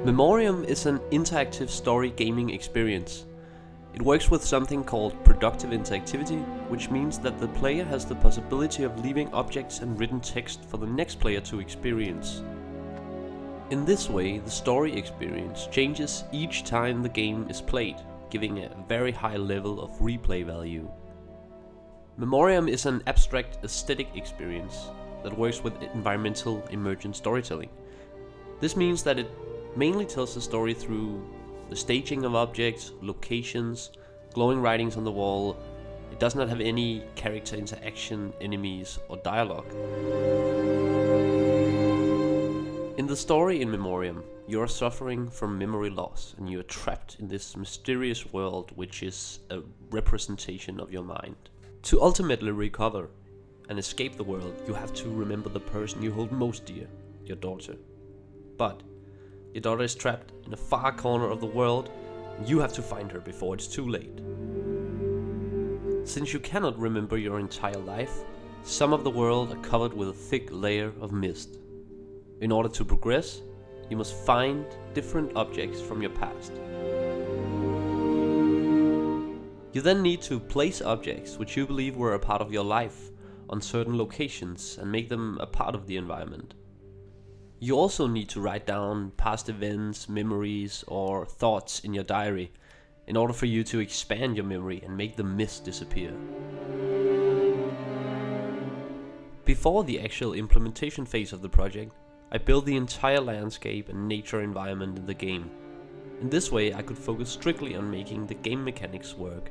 Memoriam is an interactive story gaming experience. It works with something called productive interactivity, which means that the player has the possibility of leaving objects and written text for the next player to experience. In this way, the story experience changes each time the game is played, giving a very high level of replay value. Memoriam is an abstract aesthetic experience that works with environmental emergent storytelling. This means that it mainly tells the story through the staging of objects, locations, glowing writings on the wall. It does not have any character interaction, enemies, or dialogue. In the story in Memoriam, you are suffering from memory loss and you are trapped in this mysterious world which is a representation of your mind. To ultimately recover and escape the world, you have to remember the person you hold most dear, your daughter. But your daughter is trapped in a far corner of the world, and you have to find her before it's too late. Since you cannot remember your entire life, some of the world are covered with a thick layer of mist. In order to progress, you must find different objects from your past. You then need to place objects which you believe were a part of your life on certain locations and make them a part of the environment. You also need to write down past events, memories, or thoughts in your diary in order for you to expand your memory and make the mist disappear. Before the actual implementation phase of the project, I built the entire landscape and nature environment in the game. In this way, I could focus strictly on making the game mechanics work.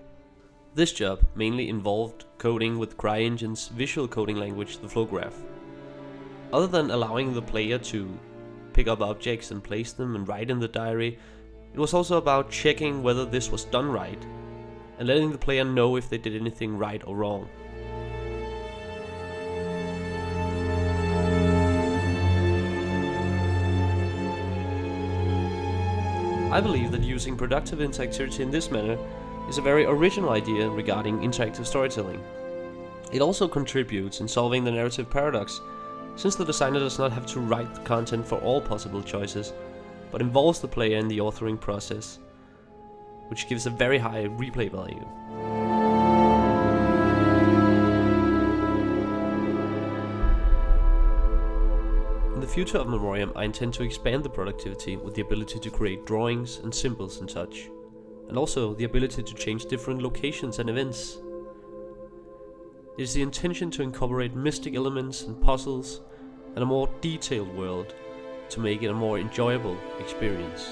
This job mainly involved coding with CryEngine's visual coding language, the Flowgraph. Other than allowing the player to pick up objects and place them and write in the diary, it was also about checking whether this was done right and letting the player know if they did anything right or wrong. I believe that using productive interactivity in this manner is a very original idea regarding interactive storytelling. It also contributes in solving the narrative paradox, since the designer does not have to write the content for all possible choices, but involves the player in the authoring process, which gives a very high replay value. In the future of Memoriam, I intend to expand the productivity with the ability to create drawings and symbols in Touch, and also the ability to change different locations and events. It is the intention to incorporate mystic elements and puzzles and a more detailed world to make it a more enjoyable experience.